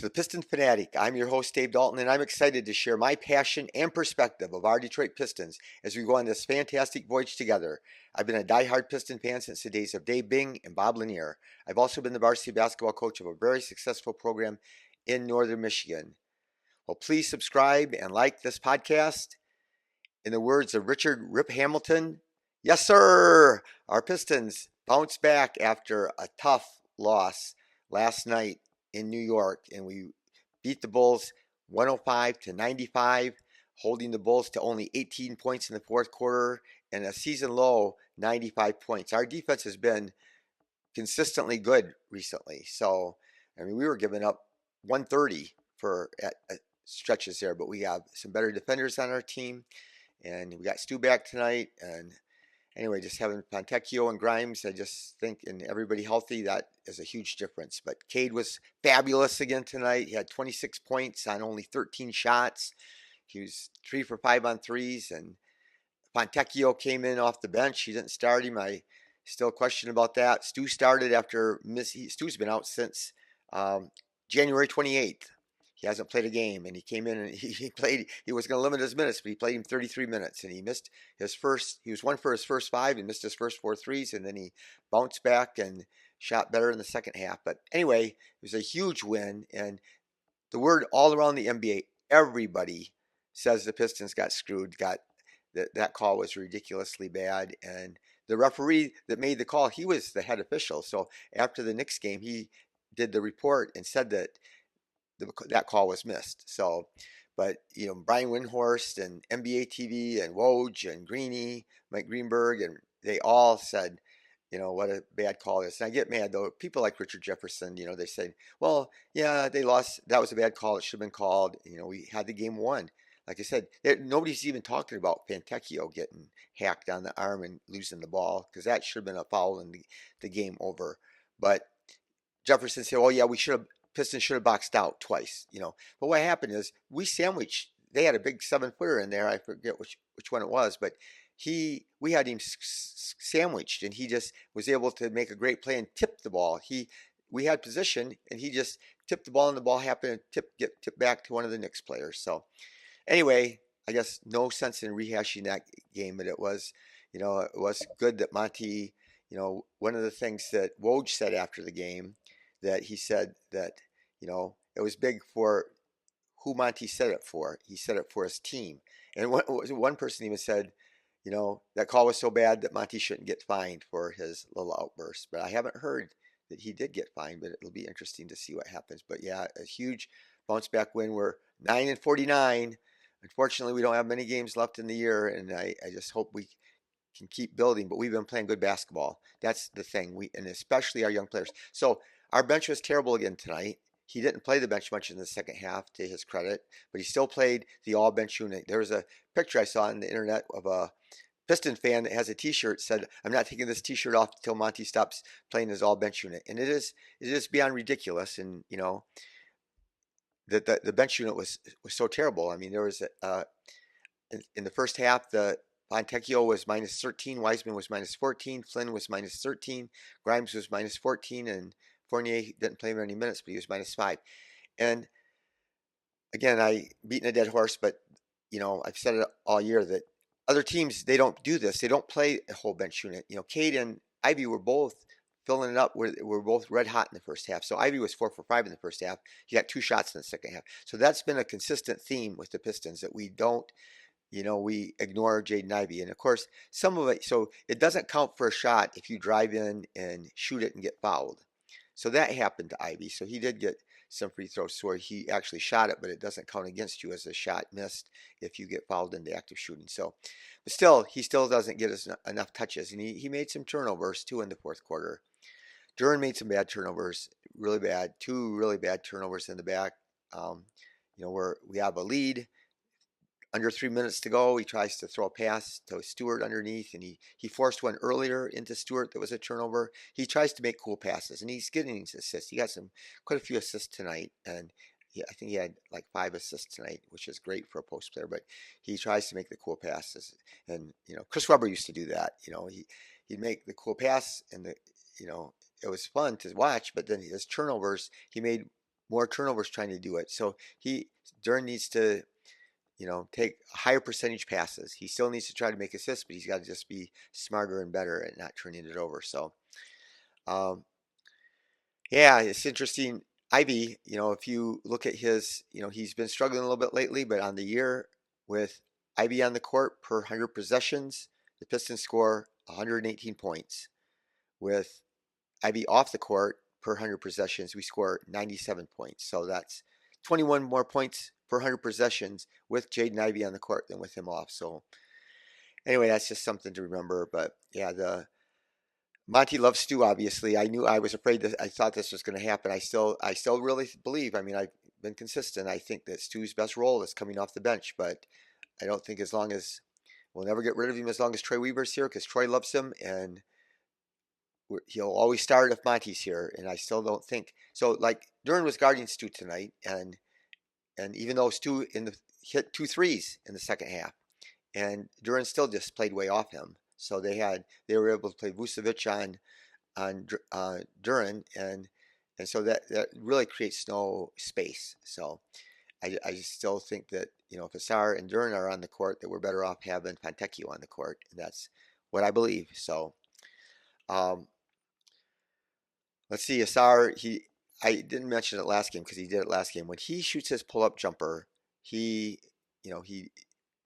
to the Piston Fanatic. I'm your host, Dave Dalton, and I'm excited to share my passion and perspective of our Detroit Pistons as we go on this fantastic voyage together. I've been a diehard Piston fan since the days of Dave Bing and Bob Lanier. I've also been the varsity basketball coach of a very successful program in northern Michigan. Well, please subscribe and like this podcast. In the words of Richard Rip Hamilton, yes, sir! Our Pistons bounced back after a tough loss last night in New York, and we beat the Bulls 105-95, holding the Bulls to only 18 points in the fourth quarter and a season low 95 points. Our defense has been consistently good recently. So, I mean, we were giving up 130 for at stretches there, but we have some better defenders on our team, and we got Stu back tonight, and anyway, just having Fontecchio and Grimes, I just think, and everybody healthy, that is a huge difference. But Cade was fabulous again tonight. He had 26 points on only 13 shots. He was 3 for 5 on threes, and Fontecchio came in off the bench. He didn't start him. I still question about that. Stu started after Stu's been out since January 28th. He hasn't played a game, and he came in and he played. He was going to limit his minutes, but he played him 33 minutes, and he missed his first. He was 1 for his first 5 and missed his first 4 threes, and then he bounced back and shot better in the second half. But anyway, it was a huge win, and the word all around the NBA, everybody says the Pistons got screwed. That call was ridiculously bad, and the referee that made the call, he was the head official. So after the Knicks game, he did the report and said that that call was missed. So, but Brian Windhorst and NBA TV and Woj and Greeny, Mike Greenberg, and they all said, what a bad call it is. And I get mad though. People like Richard Jefferson, they say, well, yeah, they lost. That was a bad call. It should have been called. We had the game won. Like I said, nobody's even talking about Fontecchio getting hacked on the arm and losing the ball, because that should have been a foul and the game over. But Jefferson said, "Oh yeah, Pistons should have boxed out twice." But what happened is we sandwiched. They had a big 7-footer in there. I forget which one it was, but we had him sandwiched, and he just was able to make a great play and tip the ball. We had position, and he just tipped the ball, and the ball happened to get tipped back to one of the Knicks players. So anyway, I guess no sense in rehashing that game, but it was good that Monty. One of the things that Woj said after the game, that he said that, it was big for who Monty said it for. He said it for his team. And one person even said, that call was so bad that Monty shouldn't get fined for his little outburst. But I haven't heard that he did get fined, but it'll be interesting to see what happens. But yeah, a huge bounce back win. We're 9-49. Unfortunately, we don't have many games left in the year, and I just hope we can keep building, but we've been playing good basketball. That's the thing. And especially our young players. So our bench was terrible again tonight. He didn't play the bench much in the second half, to his credit, but he still played the all bench unit. There was a picture I saw on the internet of a Piston fan that has a T-shirt said, "I'm not taking this T-shirt off until Monty stops playing his all bench unit." And it is beyond ridiculous. And the bench unit was so terrible. I mean, there was in the first half, the Fontecchio was -13, Wiseman was -14, Flynn was -13, Grimes was -14, and Fournier didn't play many minutes, but he was -5. And again, I beating a dead horse, but I've said it all year that other teams, they don't do this. They don't play a whole bench unit. Cade and Ivy were both filling it up. We're both red hot in the first half. So Ivy was 4 for 5 in the first half. He got 2 shots in the second half. So that's been a consistent theme with the Pistons, that we don't. We ignore Jaden Ivey. And of course, some of it, so it doesn't count for a shot if you drive in and shoot it and get fouled. So that happened to Ivy. So he did get some free throws where he actually shot it, but it doesn't count against you as a shot missed if you get fouled into active shooting. So, but still, he still doesn't get us enough touches. And he made some turnovers too in the fourth quarter. Duran made some bad turnovers, really bad. 2 really bad turnovers in the back. Where we have a lead. Under 3 minutes to go, he tries to throw a pass to Stewart underneath, and he forced one earlier into Stewart that was a turnover. He tries to make cool passes, and he's getting his assists. He got quite a few assists tonight, and I think he had like 5 assists tonight, which is great for a post player. But he tries to make the cool passes, and Chris Webber used to do that. He'd make the cool pass, and it was fun to watch. But then his turnovers, he made more turnovers trying to do it. So Duren needs to, take higher percentage passes. He still needs to try to make assists, but he's got to just be smarter and better at not turning it over. So, um, yeah, it's interesting. Ivy, if you look at his, he's been struggling a little bit lately, but on the year with Ivy on the court per 100 possessions, the Pistons score 118 points. With Ivy off the court per 100 possessions, we score 97 points. So that's 21 more points per 100 possessions with Jaden Ivey on the court than with him off. So anyway, that's just something to remember. But yeah, the Monty loves Stu. Obviously, I was afraid that I thought this was going to happen. I still really believe. I mean, I've been consistent. I think that Stu's best role is coming off the bench, but I don't think as long as we'll never get rid of him as long as Troy Weaver's here because Troy loves him and he'll always start if Monty's here, and I still don't think so. Like Duren was guarding Stu tonight, and even though Stu hit 2 threes in the second half, and Duren still just played way off him. So they were able to play Vucevic on Duren, and so that really creates no space. So I just still think that if Asar and Duren are on the court, that we're better off having Fontecchio on the court, and that's what I believe. So. Let's see, Asar, I didn't mention it last game because he did it last game. When he shoots his pull-up jumper, he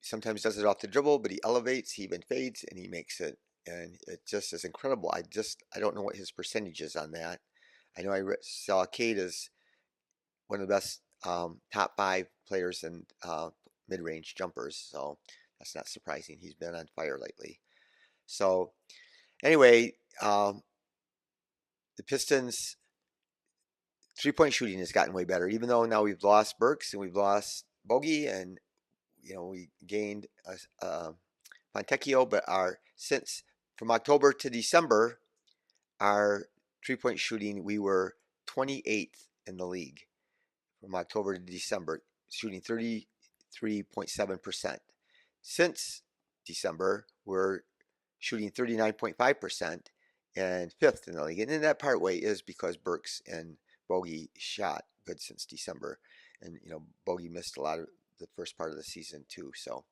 sometimes does it off the dribble, but he elevates, he even fades, and he makes it. And it just is incredible. I don't know what his percentage is on that. I know saw Cade as one of the best top 5 players in mid-range jumpers, so that's not surprising. He's been on fire lately. So anyway, the Pistons' three-point shooting has gotten way better, even though now we've lost Burks and we've lost Bogey, and we gained Fontecchio, but since from October to December, our three-point shooting, we were 28th in the league from October to December, shooting 33.7%. Since December, we're shooting 39.5% and 5th in the league. And then that part way is because Burks and Bogey shot good since December. And, Bogey missed a lot of the first part of the season too. So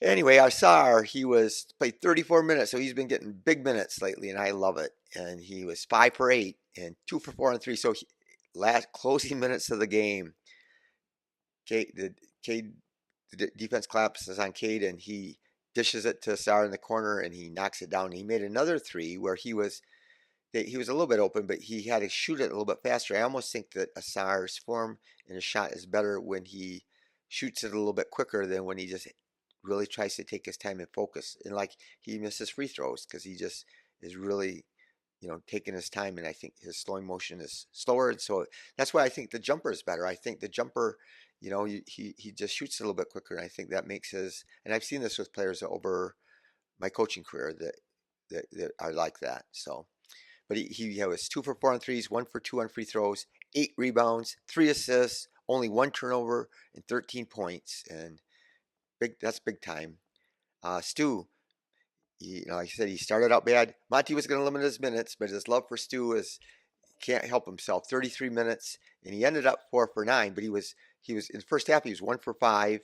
anyway, Asar, he played 34 minutes, so he's been getting big minutes lately, and I love it. And he was 5 for 8 and 2 for 4 on 3. So last closing minutes of the game, the defense collapses on Cade, and he dishes it to Asar in the corner, and he knocks it down. He made another 3 where he was a little bit open, but he had to shoot it a little bit faster. I almost think that Asar's form in his shot is better when he shoots it a little bit quicker than when he just really tries to take his time and focus. And like he misses free throws because he just is really, taking his time. And I think his slowing motion is slower. And so that's why I think the jumper is better. I think the jumper, he just shoots a little bit quicker. And I think that makes and I've seen this with players over my coaching career that are like that. So. But he was 2 for 4 on threes, 1 for 2 on free throws, 8 rebounds, 3 assists, only 1 turnover, and 13 points. And that's big time. Stu, like I said, he started out bad. Monty was going to limit his minutes, but his love for Stu can't help himself. 33 minutes, and he ended up 4 for 9. But he was in the first half. He was 1 for 5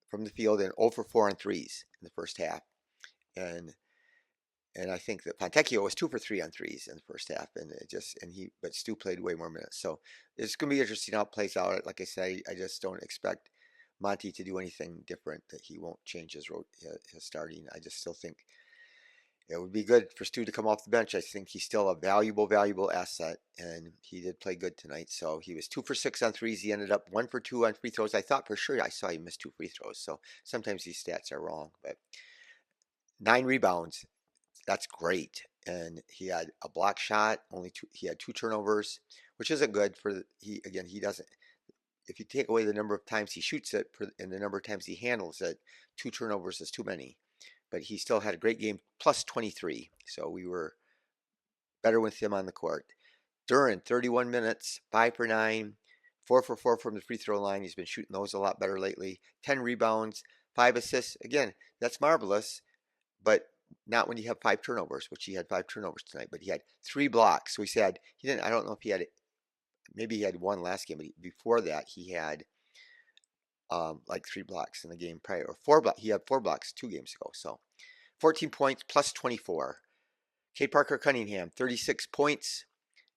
from the field and 0 for 4 on threes in the first half. And I think that Fontecchio was 2 for 3 on threes in the first half, but Stu played way more minutes. So it's going to be interesting how it plays out. Like I said, I just don't expect Monty to do anything different. That he won't change his starting. I just still think it would be good for Stu to come off the bench. I think he's still a valuable asset, and he did play good tonight. So he was 2 for 6 on threes. He ended up 1 for 2 on free throws. I thought for sure I saw he missed 2 free throws. So sometimes these stats are wrong, but 9 rebounds. That's great. And he had a block shot, he had 2 turnovers, which isn't good he doesn't, if you take away the number of times he shoots it and the number of times he handles it, 2 turnovers is too many. But he still had a great game, plus 23. So we were better with him on the court. Duren, 31 minutes, 5 for 9, 4 for 4 from the free throw line. He's been shooting those a lot better lately. 10 rebounds, 5 assists. Again, that's marvelous, but not when you have 5 turnovers, which he had 5 turnovers tonight, but he had 3 blocks. So he said I don't know if he had maybe he had one last game, but before that he had like 3 blocks in the game prior, or 4 blocks. He had 4 blocks 2 games ago. So 14 points plus 24. Cade Parker Cunningham, 36 points.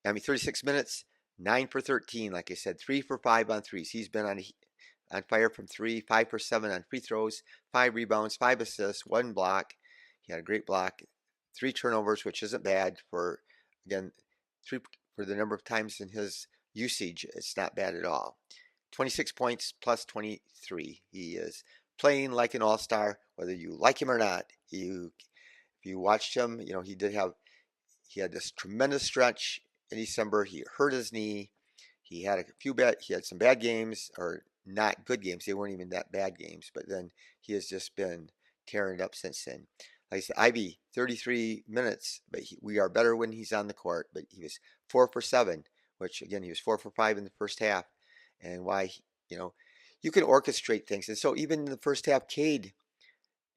36 minutes, 9 for 13. Like I said, 3 for 5 on threes. He's been on fire from three, 5 for 7 on free throws, 5 rebounds, 5 assists, 1 block. He had a great block, 3 turnovers, which isn't bad for, again, three for the number of times in his usage. It's not bad at all. 26 points plus 23. He is playing like an all-star, whether you like him or not. If you watched him, he had this tremendous stretch in December. He hurt his knee. He had some bad games, or not good games. They weren't even that bad games, but then he has just been tearing it up since then. Like I said, Ivy, 33 minutes, but we are better when he's on the court. But he was 4 for 7, which again, he was 4 for 5 in the first half. And you can orchestrate things. And so even in the first half, Cade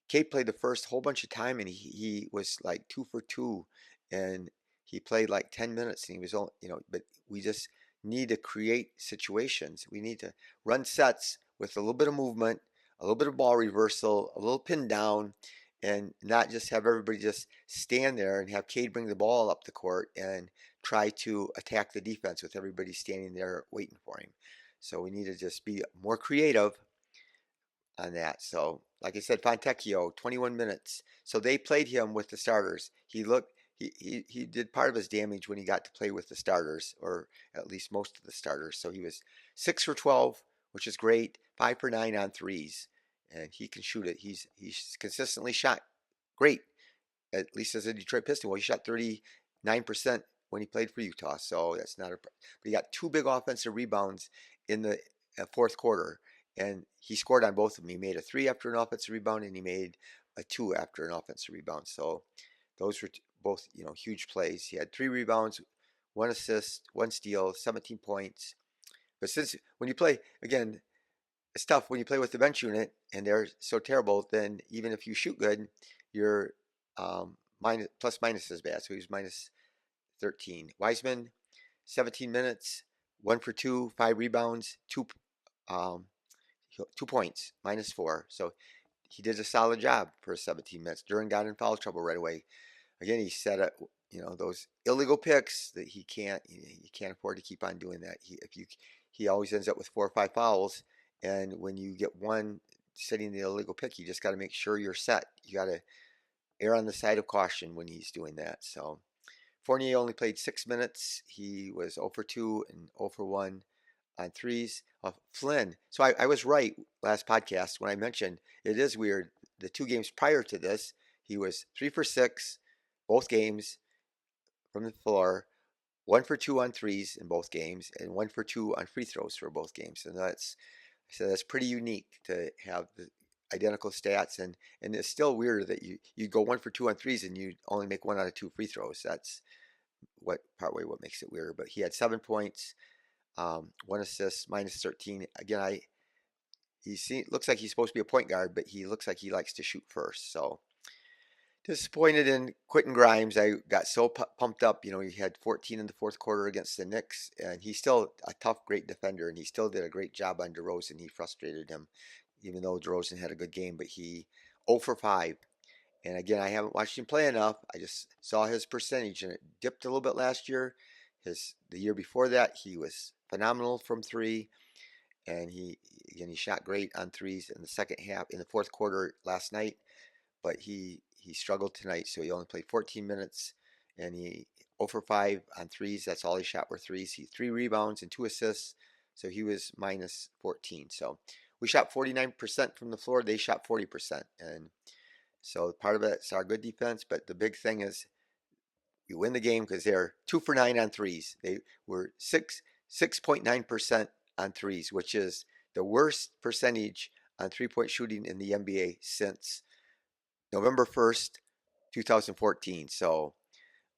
played the first whole bunch of time, and he was like 2 for 2, and he played like 10 minutes, and he was all, but we just need to create situations. We need to run sets with a little bit of movement, a little bit of ball reversal, a little pin down, and not just have everybody just stand there and have Cade bring the ball up the court and try to attack the defense with everybody standing there waiting for him. So we need to just be more creative on that. So, like I said, Fontecchio, 21 minutes. So they played him with the starters. He did part of his damage when he got to play with the starters, or at least most of the starters. So he was 6 for 12, which is great. 5 for 9 on threes, and he can shoot it. He's consistently shot great, at least as a Detroit Piston. Well, he shot 39% when he played for Utah, so that's not a. But he got 2 big offensive rebounds in the fourth quarter, and he scored on both of them. He made a 3 after an offensive rebound, and he made a 2 after an offensive rebound. So those were both huge plays. He had 3 rebounds, 1 assist, 1 steal, 17 points. But since when you play again, it's tough when you play with the bench unit and they're so terrible. Then even if you shoot good, you're plus minus is bad. So he's minus 13. Wiseman, 17 minutes, 1 for 2, 5 rebounds, 2 points, -4. So he did a solid job for 17 minutes. Duran got in foul trouble right away. Again, he set up, those illegal picks that he can't afford to keep on doing that. He always ends up with 4 or 5 fouls, and when you get one setting the illegal pick, you just got to make sure you're set. You got to err on the side of caution when he's doing that. So Fournier only played 6 minutes. He was 0 for 2 and 0 for 1 on threes. Flynn. So I was right last podcast when I mentioned it is weird. The 2 games prior to this, he was 3 for 6, both games from the floor, 1 for 2 on threes in both games, and 1 for 2 on free throws for both games. And that's pretty unique to have the identical stats, and it's still weird that you go 1 for 2 on threes and you only make 1 out of 2 free throws. That's what makes it weird. But he had 7 points, 1 assist, -13. Again, looks like he's supposed to be a point guard, but he looks like he likes to shoot first. So disappointed in Quentin Grimes. I got so pumped up. He had 14 in the fourth quarter against the Knicks, and he's still a tough, great defender, and he still did a great job on DeRozan. He frustrated him, even though DeRozan had a good game, but he 0 for 5. And again, I haven't watched him play enough. I just saw his percentage, and it dipped a little bit last year. The year before that, he was phenomenal from 3, and he shot great on threes in the second half, in the fourth quarter last night, but he struggled tonight, so he only played 14 minutes, and he 0 for 5 on threes. That's all he shot were threes. He 3 rebounds and 2 assists, so he was -14. So we shot 49% from the floor. They shot 40%, and so part of it's our good defense, but the big thing is we win the game because they're 2 for 9 on threes. They were 6.9% on threes, which is the worst percentage on 3-point shooting in the NBA since November 1st, 2014. So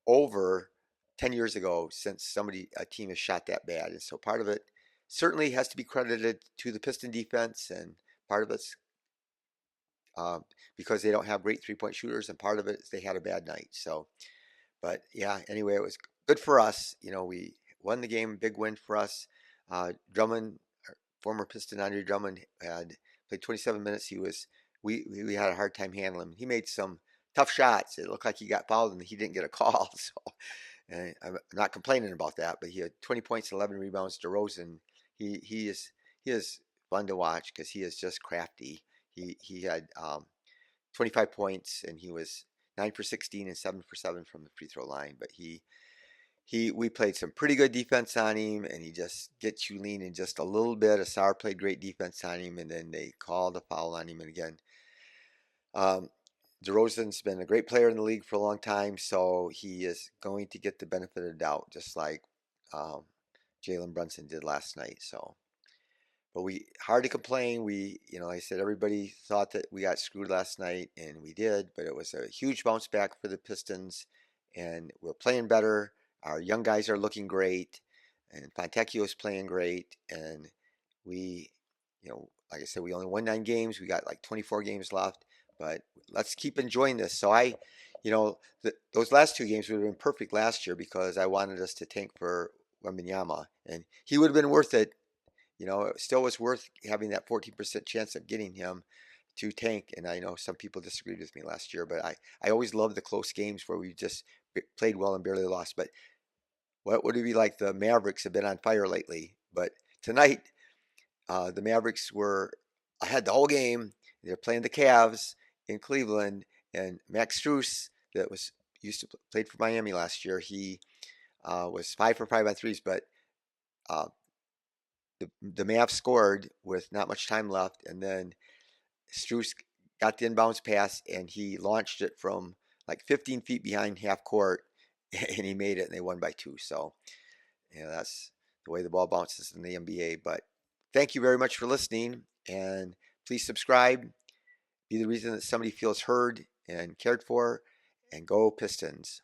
over 10 years ago since a team has shot that bad. And so part of it certainly has to be credited to the Piston defense, and part of it's because they don't have great 3-point shooters, and part of it is they had a bad night. So, but yeah, anyway, it was good for us. We won the game. Big win for us. Drummond, former Piston Andre Drummond, had played 27 minutes. We had a hard time handling him. He made some tough shots. It looked like he got fouled and he didn't get a call. So and I'm not complaining about that. But he had 20 points, 11 rebounds. DeRozan, he is fun to watch because he is just crafty. He had 25 points and he was 9 for 16 and 7 for 7 from the free throw line. But we played some pretty good defense on him, and he just gets you leaning just a little bit. Asar played great defense on him, and then they called a foul on him. And again, um, DeRozan's been a great player in the league for a long time, so he is going to get the benefit of the doubt, just like um, Jalen Brunson did last night. So, but we hard to complain. Like I said, everybody thought that we got screwed last night, and we did, but it was a huge bounce back for the Pistons, and we're playing better. Our young guys are looking great, and Fontecchio is playing great, and we, like I said, we only won 9 games. We got like 24 games left, but let's keep enjoying this. So those last 2 games would have been perfect last year because I wanted us to tank for Wembanyama, and he would have been worth it. It still was worth having that 14% chance of getting him to tank. And I know some people disagreed with me last year, but I always loved the close games where we just played well and barely lost. But what would it be like? The Mavericks have been on fire lately, but tonight the Mavericks were ahead the whole game. They're playing the Cavs in Cleveland, and Max Strus, that was used to played for Miami last year. He was 5 for 5 on threes, but uh, the Mavs scored with not much time left, and then Strus got the inbounds pass, and he launched it from like 15 feet behind half court, and he made it, and they won by 2. So, that's the way the ball bounces in the NBA. But thank you very much for listening, and please subscribe. Be the reason that somebody feels heard and cared for, and go Pistons.